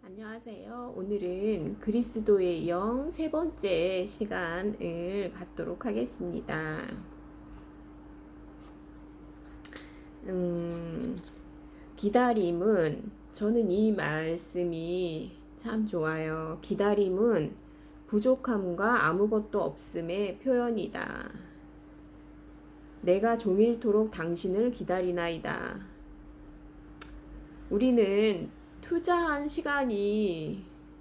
안녕하세요. 오늘은 그리스도의 영 세 번째 시간을 갖도록 하겠습니다. 기다림은, 저는 이 말씀이 참 좋아요. 기다림은 부족함과 아무것도 없음의 표현이다. 내가 종일토록 당신을 기다리나이다. 우리는 투자한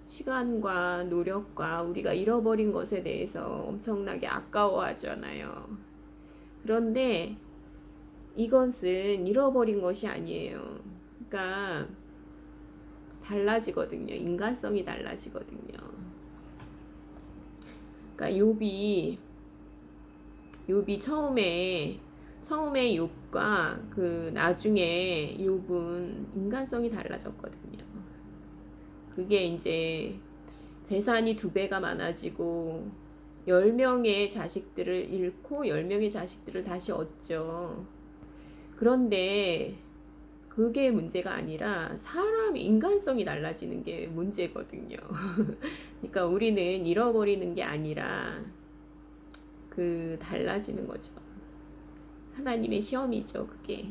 시간과 노력과 우리가 잃어버린 것에 대해서 엄청나게 아까워하잖아요. 그런데 이것은 잃어버린 것이 아니에요. 그러니까 달라지거든요. 인간성이 달라지거든요. 그러니까 욥이 처음에 욥과 그 나중에 욥은 인간성이 달라졌거든요. 그게 이제 재산이 2배가 많아지고 10명의 자식들을 잃고 10명의 자식들을 다시 얻죠. 그런데 그게 문제가 아니라 사람의 인간성이 달라지는 게 문제거든요. 그러니까 우리는 잃어버리는 게 아니라 달라지는 거죠. 하나님의 시험이죠, 그게.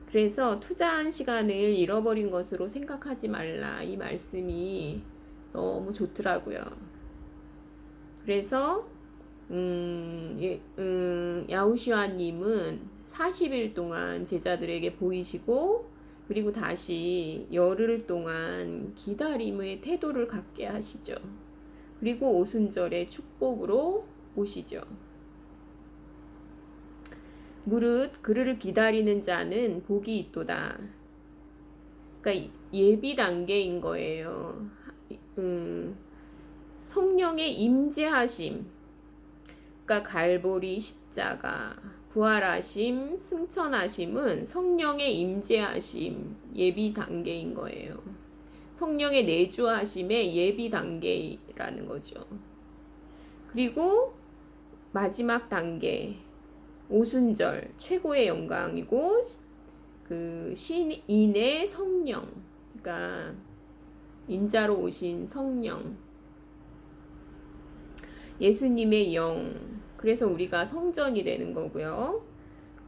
그래서 투자한 시간을 잃어버린 것으로 생각하지 말라. 이 말씀이 너무 좋더라고요. 그래서 야우슈아님은 40일 동안 제자들에게 보이시고, 그리고 다시 열흘 동안 기다림의 태도를 갖게 하시죠. 그리고 오순절의 축복으로 오시죠. 무릇 그를 기다리는 자는 복이 있도다. 그러니까 예비 단계인 거예요. 성령의 임재하심, 그러니까 갈보리 십자가, 부활하심, 승천하심은 성령의 임재하심, 예비 단계인 거예요. 성령의 내주하심의 예비 단계라는 거죠. 그리고 마지막 단계, 오순절, 최고의 영광이고 그 신인의 성령, 그러니까 인자로 오신 성령, 예수님의 영. 그래서 우리가 성전이 되는 거고요.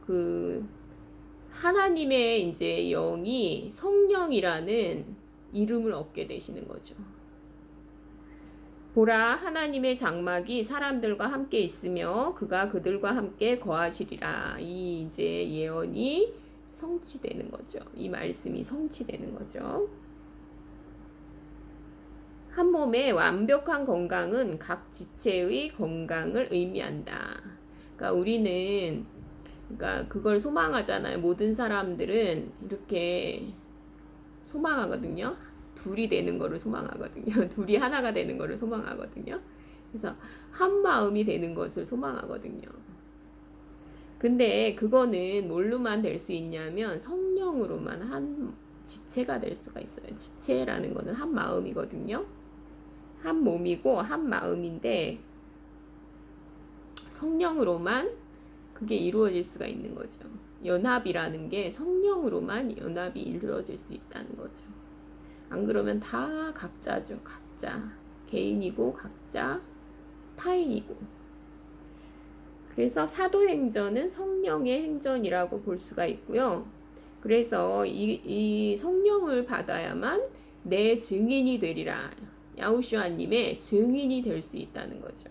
그 하나님의 이제 영이 성령이라는 이름을 얻게 되시는 거죠. 보라, 하나님의 장막이 사람들과 함께 있으며 그가 그들과 함께 거하시리라. 이 이제 예언이 성취되는 거죠. 이 말씀이 성취되는 거죠. 한 몸의 완벽한 건강은 각 지체의 건강을 의미한다. 그러니까 우리는 그걸 소망하잖아요. 모든 사람들은 이렇게 소망하거든요. 둘이 되는 거를 소망하거든요. 둘이 하나가 되는 거를 소망하거든요. 그래서 한 마음이 되는 것을 소망하거든요. 근데 그거는 뭘로만 될 수 있냐면 성령으로만 한 지체가 될 수가 있어요. 지체라는 거는 한 마음이거든요. 한 몸이고 한 마음인데 성령으로만 그게 이루어질 수가 있는 거죠. 연합이라는 게 성령으로만 연합이 이루어질 수 있다는 거죠. 안 그러면 다 각자죠. 각자. 개인이고 각자 타인이고. 그래서 사도행전은 성령의 행전이라고 볼 수가 있고요. 그래서 이 성령을 받아야만 내 증인이 되리라. 야우슈아님의 증인이 될 수 있다는 거죠.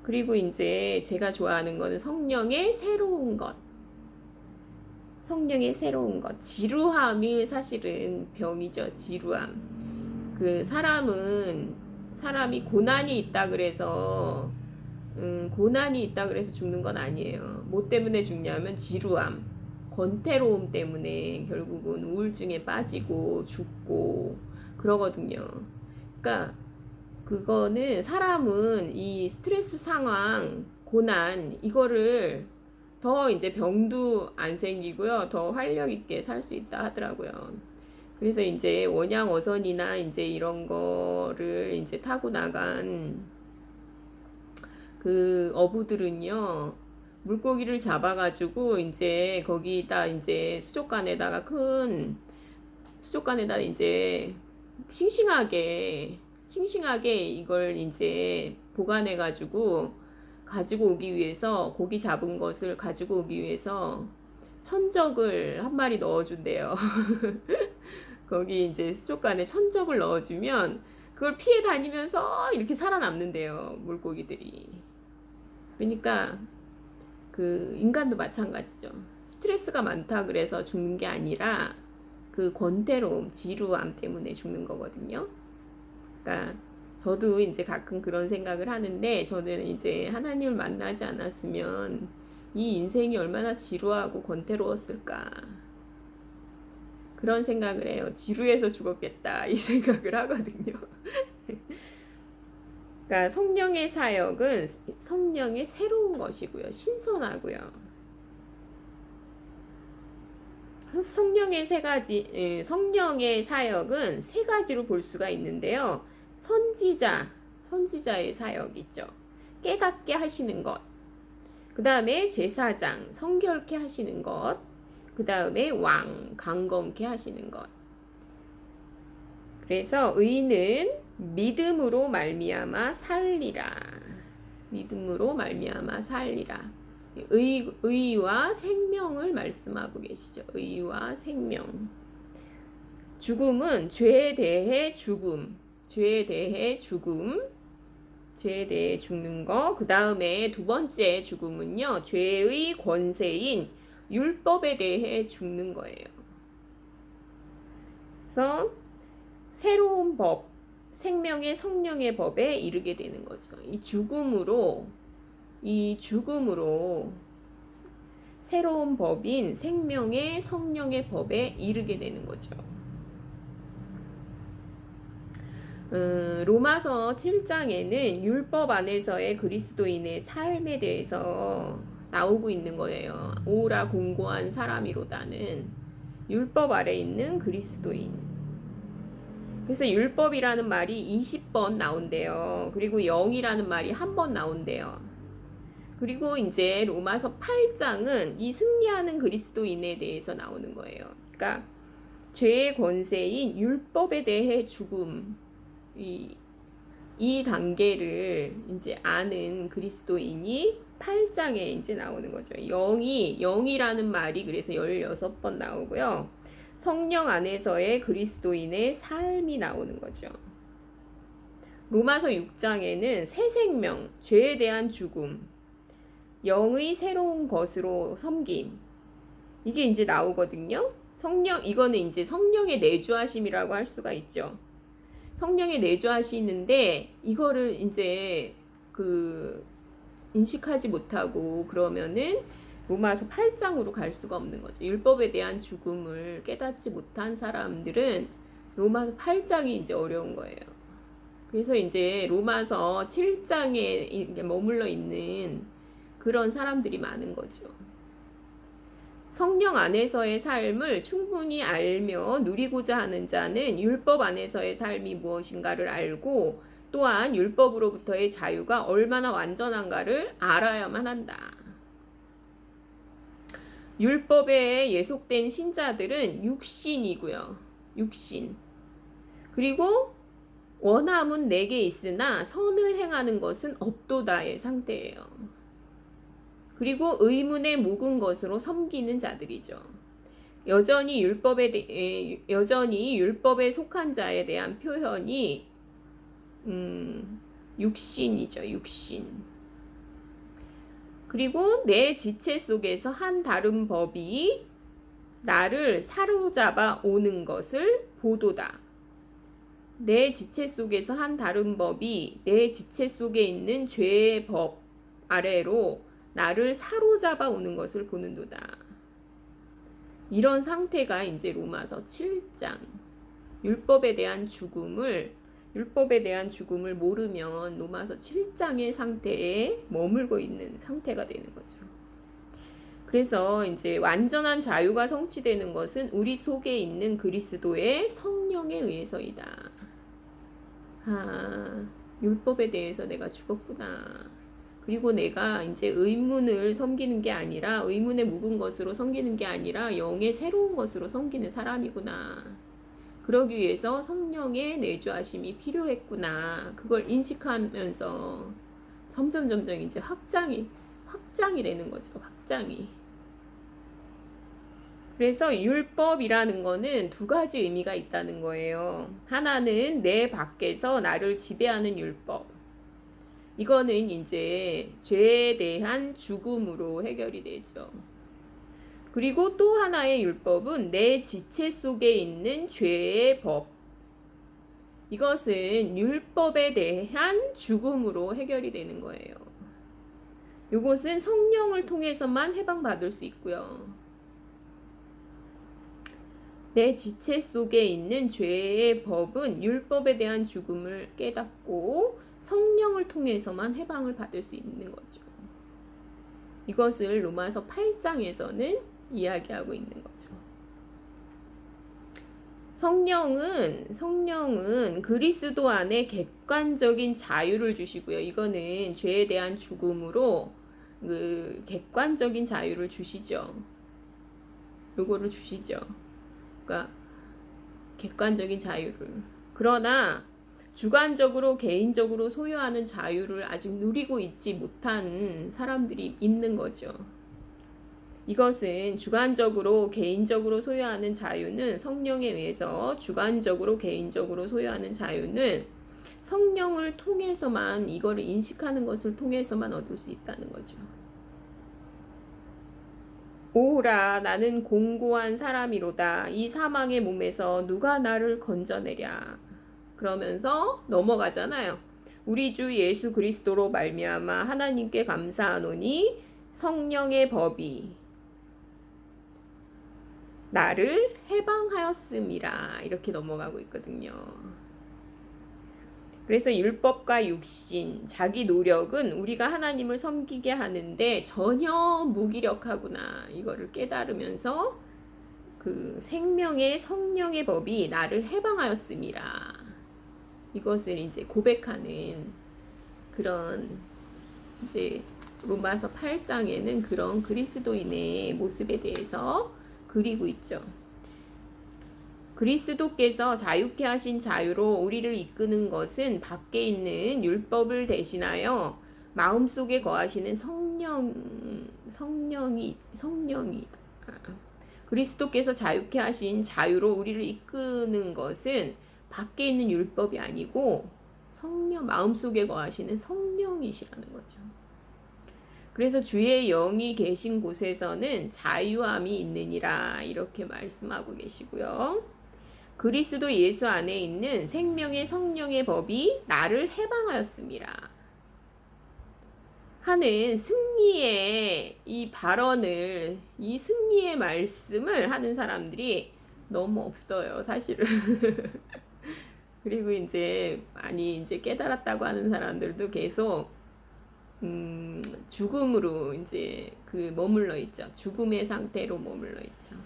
그리고 이제 제가 좋아하는 거는 성령의 새로운 것. 성령의 새로운 것. 지루함이 사실은 병이죠. 지루함. 사람이 고난이 있다 그래서 죽는 건 아니에요. 뭐 때문에 죽냐면 지루함, 권태로움 때문에 결국은 우울증에 빠지고 죽고 그러거든요. 그러니까 그거는 사람은 이 스트레스 상황, 고난 이거를 더 이제 병도 안 생기고요. 더 활력 있게 살 수 있다 하더라고요. 그래서 이제 원양어선이나 이제 이런 거를 이제 타고 나간 그 어부들은요, 물고기를 잡아가지고 이제 거기다 이제 수족관에다가 큰 수족관에다 이제 싱싱하게 이걸 이제 보관해 가지고 오기 위해서, 고기 잡은 것을 가지고 오기 위해서 천적을 한 마리 넣어준대요. 거기 이제 수족관에 천적을 넣어주면 그걸 피해 다니면서 이렇게 살아남는데요, 물고기들이. 그러니까 그 인간도 마찬가지죠. 스트레스가 많다 그래서 죽는 게 아니라 그 권태로움, 지루함 때문에 죽는 거거든요. 그러니까 저도 이제 가끔 그런 생각을 하는데, 저는 이제 하나님을 만나지 않았으면 이 인생이 얼마나 지루하고 권태로웠을까, 그런 생각을 해요. 지루해서 죽었겠다 이 생각을 하거든요. 그러니까 성령의 사역은 성령의 새로운 것이고요, 신선하고요. 성령의 성령의 사역은 세 가지로 볼 수가 있는데요. 선지자의 사역 있죠. 깨닫게 하시는 것. 그 다음에 제사장, 성결케 하시는 것. 그 다음에 왕, 강건케 하시는 것. 그래서 의인은 믿음으로 말미암아 살리라. 믿음으로 말미암아 살리라. 의와 생명을 말씀하고 계시죠. 의와 생명. 죽음은 죄에 대해 죽는 거. 그 다음에 두 번째 죽음은요, 죄의 권세인 율법에 대해 죽는 거예요. 그래서 새로운 법, 생명의 성령의 법에 이르게 되는 거죠. 이 죽음으로 새로운 법인 생명의 성령의 법에 이르게 되는 거죠. 로마서 7장에는 율법 안에서의 그리스도인의 삶에 대해서 나오고 있는 거예요. 오라 공고한 사람이로다는 율법 아래 있는 그리스도인. 그래서 율법이라는 말이 20번 나온대요. 그리고 영이라는 말이 한 번 나온대요. 그리고 이제 로마서 8장은 이 승리하는 그리스도인에 대해서 나오는 거예요. 그러니까 죄의 권세인 율법에 대해 죽음, 이 단계를 이제 아는 그리스도인이 8장에 이제 나오는 거죠. 영이라는 말이 그래서 16번 나오고요. 성령 안에서의 그리스도인의 삶이 나오는 거죠. 로마서 6장에는 새 생명, 죄에 대한 죽음, 영의 새로운 것으로 섬김, 이게 이제 나오거든요. 이거는 이제 성령의 내주하심이라고 할 수가 있죠. 성령의 내주하시는데 이거를 이제 인식하지 못하고 그러면은 로마서 8장으로 갈 수가 없는 거죠. 율법에 대한 죽음을 깨닫지 못한 사람들은 로마서 8장이 이제 어려운 거예요. 그래서 이제 로마서 7장에 머물러 있는 그런 사람들이 많은 거죠. 성령 안에서의 삶을 충분히 알며 누리고자 하는 자는 율법 안에서의 삶이 무엇인가를 알고, 또한 율법으로부터의 자유가 얼마나 완전한가를 알아야만 한다. 율법에 예속된 신자들은 육신이고요. 육신. 그리고 원함은 내게 있으나 선을 행하는 것은 없도다의 상태예요. 그리고 의문에 묵은 것으로 섬기는 자들이죠. 여전히 율법에 속한 자에 대한 표현이 육신이죠. 육신. 그리고 내 지체 속에서 한 다른 법이 나를 사로잡아 오는 것을 보도다. 내 지체 속에서 한 다른 법이 내 지체 속에 있는 죄의 법 아래로 나를 사로잡아 오는 것을 보는도다. 이런 상태가 이제 로마서 7장. 율법에 대한 죽음을 모르면 로마서 7장의 상태에 머물고 있는 상태가 되는 거죠. 그래서 이제 완전한 자유가 성취되는 것은 우리 속에 있는 그리스도의 성령에 의해서이다. 율법에 대해서 내가 죽었구나. 그리고 내가 이제 의문을 섬기는 게 아니라, 의문에 묵은 것으로 섬기는 게 아니라 영의 새로운 것으로 섬기는 사람이구나. 그러기 위해서 성령의 내주하심이 필요했구나. 그걸 인식하면서 점점 이제 확장이 되는 거죠. 확장이. 그래서 율법이라는 거는 두 가지 의미가 있다는 거예요. 하나는 내 밖에서 나를 지배하는 율법. 이거는 이제 죄에 대한 죽음으로 해결이 되죠. 그리고 또 하나의 율법은 내 지체 속에 있는 죄의 법. 이것은 율법에 대한 죽음으로 해결이 되는 거예요. 이것은 성령을 통해서만 해방받을 수 있고요. 내 지체 속에 있는 죄의 법은 율법에 대한 죽음을 깨닫고 성령을 통해서만 해방을 받을 수 있는 거죠. 이것을 로마서 8장에서는 이야기하고 있는 거죠. 성령은 그리스도 안에 객관적인 자유를 주시고요. 이거는 죄에 대한 죽음으로 그 객관적인 자유를 주시죠. 요거를 주시죠. 그러니까 객관적인 자유를. 그러나 주관적으로 개인적으로 소유하는 자유를 아직 누리고 있지 못한 사람들이 있는 거죠. 이것은 주관적으로 개인적으로 소유하는 자유는 성령에 의해서 주관적으로 개인적으로 소유하는 자유는 성령을 통해서만 이거를 인식하는 것을 통해서만 얻을 수 있다는 거죠. 오라 나는 공고한 사람이로다. 이 사망의 몸에서 누가 나를 건져내랴. 그러면서 넘어가잖아요. 우리 주 예수 그리스도로 말미암아 하나님께 감사하노니 성령의 법이 나를 해방하였음이라. 이렇게 넘어가고 있거든요. 그래서 율법과 육신, 자기 노력은 우리가 하나님을 섬기게 하는데 전혀 무기력하구나. 이거를 깨달으면서 그 생명의 성령의 법이 나를 해방하였음이라. 이것을 이제 고백하는 그런 이제 로마서 8장에는 그런 그리스도인의 모습에 대해서 그리고 있죠. 그리스도께서 자유케 하신 자유로 우리를 이끄는 것은 밖에 있는 율법을 대신하여 마음속에 거하시는 성령이 그리스도께서 자유케 하신 자유로 우리를 이끄는 것은 밖에 있는 율법이 아니고 마음속에 거하시는 성령이시라는 거죠. 그래서 주의 영이 계신 곳에서는 자유함이 있느니라 이렇게 말씀하고 계시고요. 그리스도 예수 안에 있는 생명의 성령의 법이 나를 해방하였습니다. 하는 승리의 이 발언을, 이 승리의 말씀을 하는 사람들이 너무 없어요, 사실은. 그리고 이제 많이 이제 깨달았다고 하는 사람들도 계속 죽음으로 이제 머물러 있죠. 죽음의 상태로 머물러 있죠.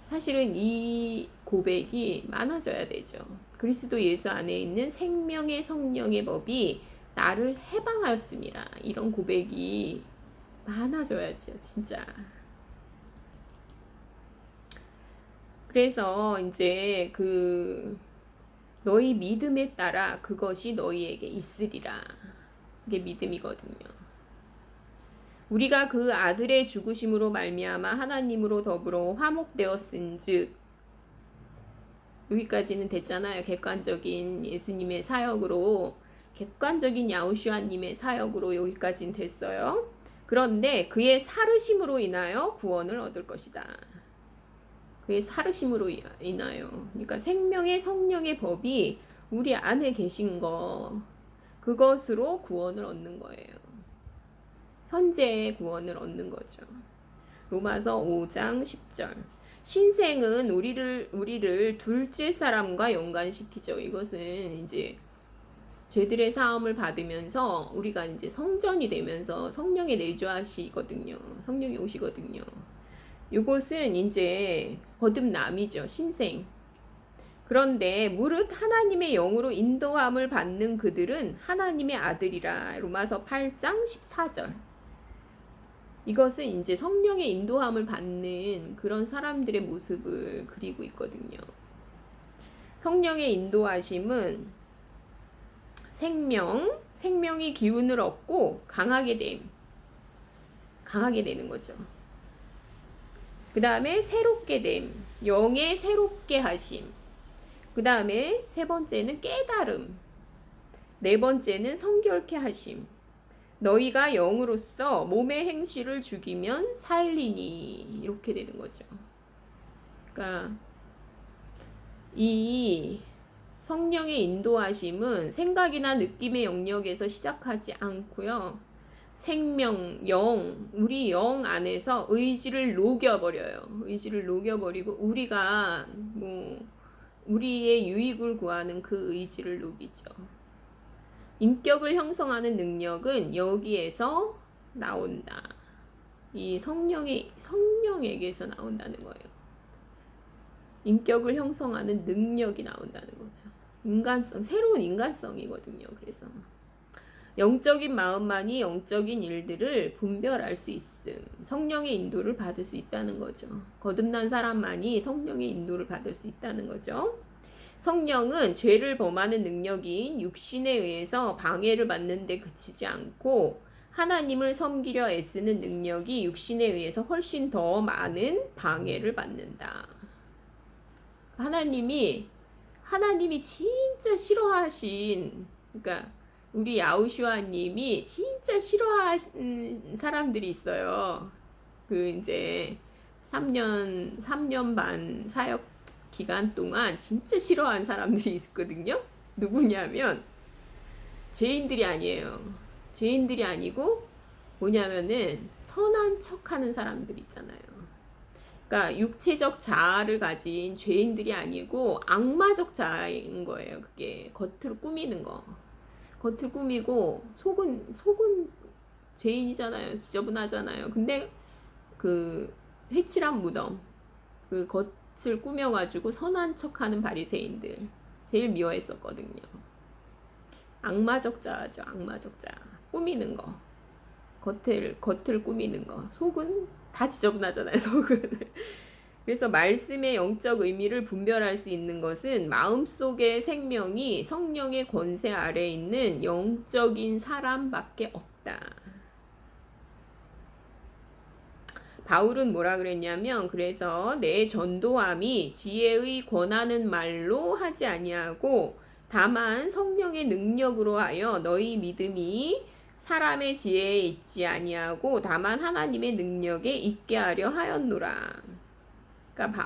사실은 이 고백이 많아져야 되죠. 그리스도 예수 안에 있는 생명의 성령의 법이 나를 해방하였습니다. 이런 고백이 많아져야죠, 진짜. 그래서 이제 너희 믿음에 따라 그것이 너희에게 있으리라. 이게 믿음이거든요. 우리가 그 아들의 죽으심으로 말미암아 하나님으로 더불어 화목되었은즉, 여기까지는 됐잖아요. 객관적인 예수님의 사역으로, 객관적인 야우슈아님의 사역으로 여기까지는 됐어요. 그런데 그의 살으심으로 인하여 구원을 얻을 것이다. 그의 살으심으로 인하여, 그러니까 생명의 성령의 법이 우리 안에 계신 거, 그것으로 구원을 얻는 거예요. 현재의 구원을 얻는 거죠. 로마서 5장 10절. 신생은 우리를 둘째 사람과 연관시키죠. 이것은 이제 죄들의 사함을 받으면서 우리가 이제 성전이 되면서 성령의 내주하시거든요. 성령이 오시거든요. 이것은 이제 거듭남이죠. 신생. 그런데 무릇 하나님의 영으로 인도함을 받는 그들은 하나님의 아들이라. 로마서 8장 14절. 이것은 이제 성령의 인도함을 받는 그런 사람들의 모습을 그리고 있거든요. 성령의 인도하심은 생명이 기운을 얻고 강하게 되는 거죠. 그 다음에 새롭게 됨, 영의 새롭게 하심. 그 다음에 세 번째는 깨달음. 네 번째는 성결케 하심. 너희가 영으로서 몸의 행실을 죽이면 살리니. 이렇게 되는 거죠. 그러니까 이 성령의 인도하심은 생각이나 느낌의 영역에서 시작하지 않고요. 생명, 우리 영 안에서 의지를 녹여버려요. 의지를 녹여버리고 우리가 우리의 유익을 구하는 그 의지를 녹이죠. 인격을 형성하는 능력은 여기에서 나온다. 이 성령에게서 나온다는 거예요. 인격을 형성하는 능력이 나온다는 거죠. 새로운 인간성이거든요. 그래서 영적인 마음만이 영적인 일들을 분별할 수 있음. 성령의 인도를 받을 수 있다는 거죠. 거듭난 사람만이 성령의 인도를 받을 수 있다는 거죠. 성령은 죄를 범하는 능력인 육신에 의해서 방해를 받는 데 그치지 않고 하나님을 섬기려 애쓰는 능력이 육신에 의해서 훨씬 더 많은 방해를 받는다. 하나님이 진짜 싫어하신, 그러니까 우리 야우슈아님이 진짜 싫어하는 사람들이 있어요. 그 이제 3년 반 사역 기간 동안 진짜 싫어하는 사람들이 있거든요. 누구냐면 죄인들이 아니에요. 죄인들이 아니고 뭐냐면은 선한 척하는 사람들 있잖아요. 그러니까 육체적 자아를 가진 죄인들이 아니고 악마적 자아인 거예요. 그게 겉으로 꾸미는 거. 겉을 꾸미고 속은 죄인이잖아요. 지저분하잖아요. 근데 그 회칠한 무덤, 그 겉을 꾸며가지고 선한 척하는 바리새인들 제일 미워했었거든요. 악마적 자아죠. 악마적 자아. 꾸미는 거. 겉을 꾸미는 거. 속은 다 지저분하잖아요. 속은. 그래서 말씀의 영적 의미를 분별할 수 있는 것은 마음속의 생명이 성령의 권세 아래에 있는 영적인 사람밖에 없다. 바울은 뭐라 그랬냐면, 그래서 내 전도함이 지혜의 권하는 말로 하지 아니하고 다만 성령의 능력으로 하여 너희 믿음이 사람의 지혜에 있지 아니하고 다만 하나님의 능력에 있게 하려 하였노라. 그러니까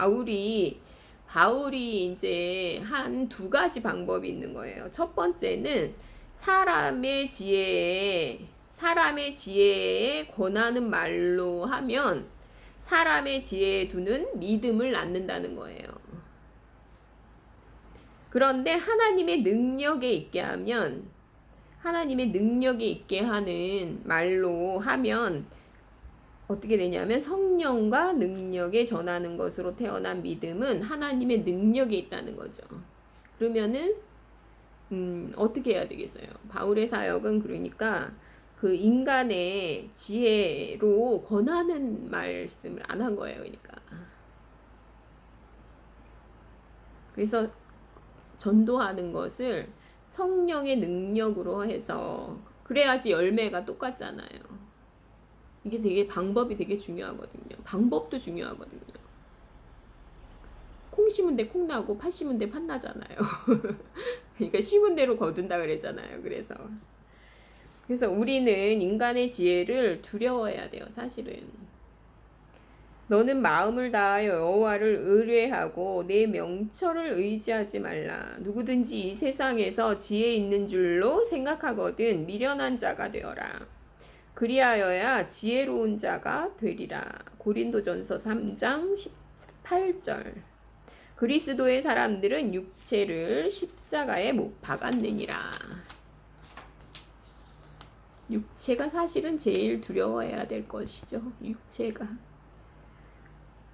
바울이 이제 한 두 가지 방법이 있는 거예요. 첫 번째는 사람의 지혜에 권하는 말로 하면 사람의 지혜에 두는 믿음을 낳는다는 거예요. 그런데 하나님의 능력에 있게 하면, 하나님의 능력에 있게 하는 말로 하면 어떻게 되냐면 성령과 능력에 전하는 것으로 태어난 믿음은 하나님의 능력에 있다는 거죠. 그러면은 어떻게 해야 되겠어요? 바울의 사역은 그러니까 그 인간의 지혜로 권하는 말씀을 안 한 거예요. 그러니까 그래서 전도하는 것을 성령의 능력으로 해서 그래야지 열매가 똑같잖아요. 이게 방법이 되게 중요하거든요. 방법도 중요하거든요. 콩 심은 데 콩 나고 팥 심은 데 팥 나잖아요. 그러니까 심은 대로 거둔다 그랬잖아요. 그래서 우리는 인간의 지혜를 두려워해야 돼요. 사실은. 너는 마음을 다하여 여호와를 의뢰하고 내 명철을 의지하지 말라. 누구든지 이 세상에서 지혜 있는 줄로 생각하거든 미련한 자가 되어라. 그리하여야 지혜로운 자가 되리라. 고린도전서 3장 18절. 그리스도의 사람들은 육체를 십자가에 못 박았느니라. 육체가 사실은 제일 두려워해야 될 것이죠. 육체가.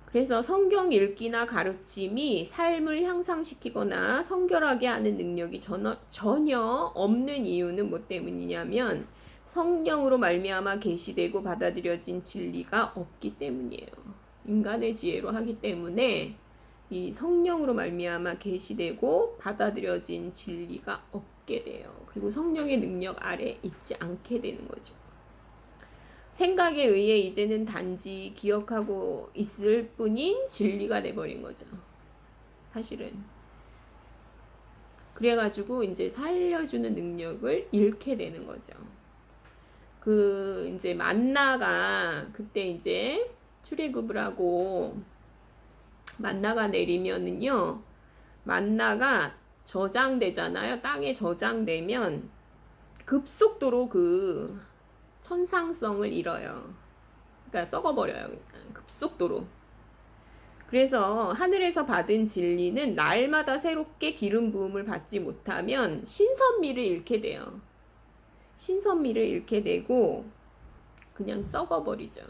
그래서 성경 읽기나 가르침이 삶을 향상시키거나 성결하게 하는 능력이 전혀 없는 이유는 뭐 때문이냐면 성령으로 말미암아 계시되고 받아들여진 진리가 없기 때문이에요. 인간의 지혜로 하기 때문에 이 성령으로 말미암아 계시되고 받아들여진 진리가 없게 돼요. 그리고 성령의 능력 아래 있지 않게 되는 거죠. 생각에 의해 이제는 단지 기억하고 있을 뿐인 진리가 돼버린 거죠. 사실은. 그래가지고 이제 살려주는 능력을 잃게 되는 거죠. 이제 만나가 그때 이제 출애굽을 하고 만나가 내리면은요, 만나가 저장되잖아요. 땅에 저장되면 급속도로 그 천상성을 잃어요. 그러니까 썩어버려요. 급속도로. 그래서 하늘에서 받은 진리는 날마다 새롭게 기름 부음을 받지 못하면 신선미를 잃게 돼요. 신선미를 잃게 되고 그냥 썩어버리죠.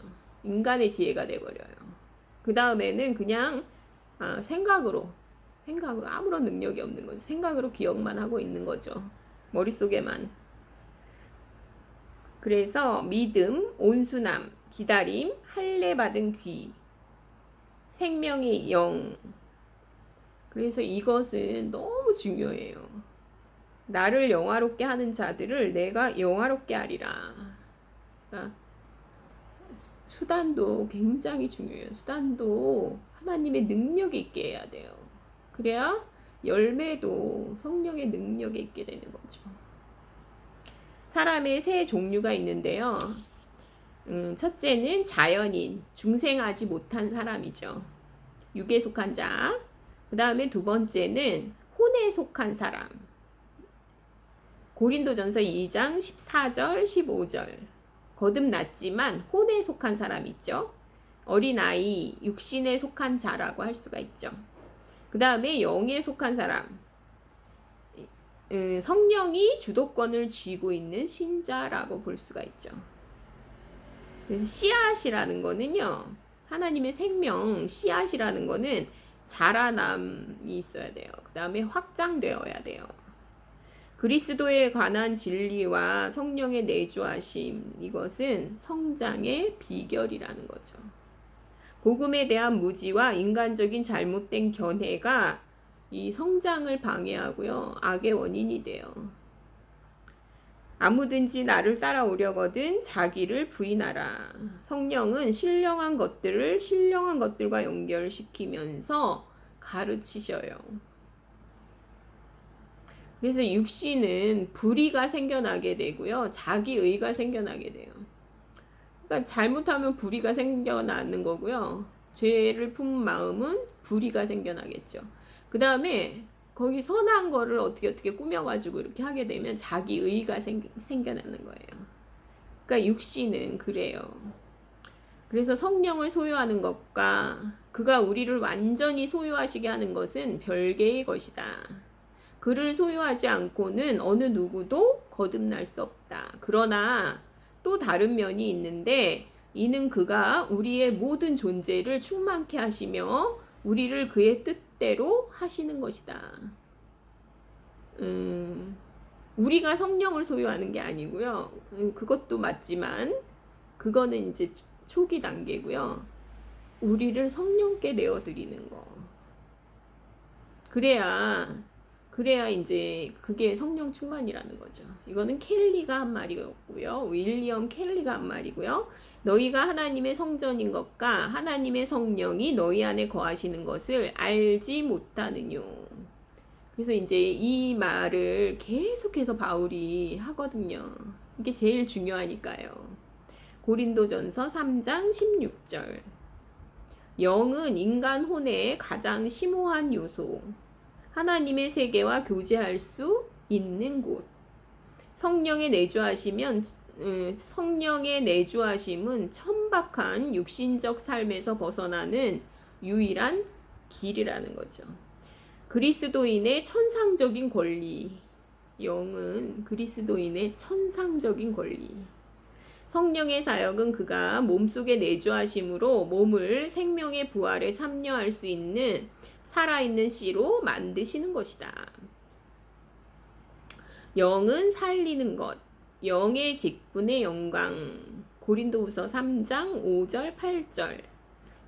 인간의 지혜가 돼버려요. 그 다음에는 그냥 생각으로 아무런 능력이 없는 거죠. 생각으로 기억만 하고 있는 거죠. 머릿속에만. 그래서 믿음, 온순함, 기다림, 할례 받은 귀, 생명의 영. 그래서 이것은 너무 중요해요. 나를 영화롭게 하는 자들을 내가 영화롭게 하리라. 그러니까 수단도 굉장히 중요해요. 수단도 하나님의 능력이 있게 해야 돼요. 그래야 열매도 성령의 능력이 있게 되는 거죠. 사람의 세 종류가 있는데요. 첫째는 자연인, 중생하지 못한 사람이죠. 육에 속한 자. 그 다음에 두 번째는 혼에 속한 사람. 고린도전서 2장 14절 15절. 거듭났지만 혼에 속한 사람 있죠. 어린아이, 육신에 속한 자라고 할 수가 있죠. 그 다음에 영에 속한 사람. 성령이 주도권을 쥐고 있는 신자라고 볼 수가 있죠. 그래서 씨앗이라는 거는요, 하나님의 생명, 씨앗이라는 거는 자라남이 있어야 돼요. 그 다음에 확장되어야 돼요. 그리스도에 관한 진리와 성령의 내주하심, 이것은 성장의 비결이라는 거죠. 복음에 대한 무지와 인간적인 잘못된 견해가 이 성장을 방해하고요, 악의 원인이 돼요. 아무든지 나를 따라오려거든 자기를 부인하라. 성령은 신령한 것들을 신령한 것들과 연결시키면서 가르치셔요. 그래서 육신은 불의가 생겨나게 되고요, 자기의가 생겨나게 돼요. 그러니까 잘못하면 불의가 생겨나는 거고요, 죄를 품은 마음은 불의가 생겨나겠죠. 그 다음에 거기 선한 거를 어떻게 꾸며가지고 이렇게 하게 되면 자기의가 생겨나는 거예요. 그러니까 육신은 그래요. 그래서 성령을 소유하는 것과 그가 우리를 완전히 소유하시게 하는 것은 별개의 것이다. 그를 소유하지 않고는 어느 누구도 거듭날 수 없다. 그러나 또 다른 면이 있는데, 이는 그가 우리의 모든 존재를 충만케 하시며 우리를 그의 뜻대로 하시는 것이다. 우리가 성령을 소유하는 게 아니고요. 그것도 맞지만 그거는 이제 초기 단계고요. 우리를 성령께 내어드리는 거. 그래야 이제 그게 성령 충만이라는 거죠. 이거는 켈리가 한 말이었고요. 윌리엄 켈리가 한 말이고요. 너희가 하나님의 성전인 것과 하나님의 성령이 너희 안에 거하시는 것을 알지 못하느뇨. 그래서 이제 이 말을 계속해서 바울이 하거든요. 이게 제일 중요하니까요. 고린도전서 3장 16절. 영은 인간 혼의 가장 심오한 요소. 하나님의 세계와 교제할 수 있는 곳. 성령의 내주하심은 천박한 육신적 삶에서 벗어나는 유일한 길이라는 거죠. 그리스도인의 천상적인 권리. 영은 그리스도인의 천상적인 권리. 성령의 사역은 그가 몸속에 내주하심으로 몸을 생명의 부활에 참여할 수 있는 살아있는 씨로 만드시는 것이다. 영은 살리는 것, 영의 직분의 영광. 고린도후서 3장 5절 8절.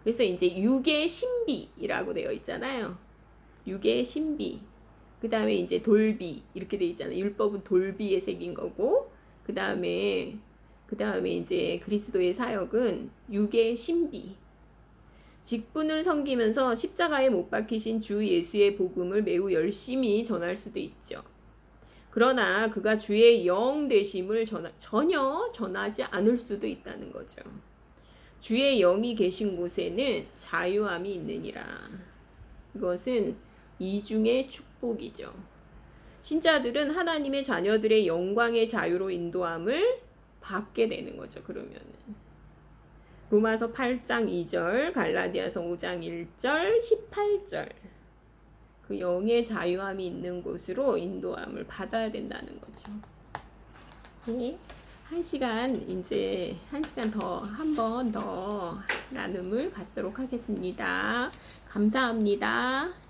그래서 이제 육의 신비라고 되어 있잖아요. 육의 신비. 그 다음에 이제 돌비 이렇게 되어 있잖아요. 율법은 돌비에 새긴 거고, 그 다음에 이제 그리스도의 사역은 육의 신비. 직분을 섬기면서 십자가에 못 박히신 주 예수의 복음을 매우 열심히 전할 수도 있죠. 그러나 그가 주의 영 되심을 전혀 전하지 않을 수도 있다는 거죠. 주의 영이 계신 곳에는 자유함이 있느니라. 이것은 이중의 축복이죠. 신자들은 하나님의 자녀들의 영광의 자유로 인도함을 받게 되는 거죠. 그러면은 로마서 8장 2절, 갈라디아서 5장 1절, 18절 그 영의 자유함이 있는 곳으로 인도함을 받아야 된다는 거죠. 네. 한 시간 더 한 번 더 나눔을 갖도록 하겠습니다. 감사합니다.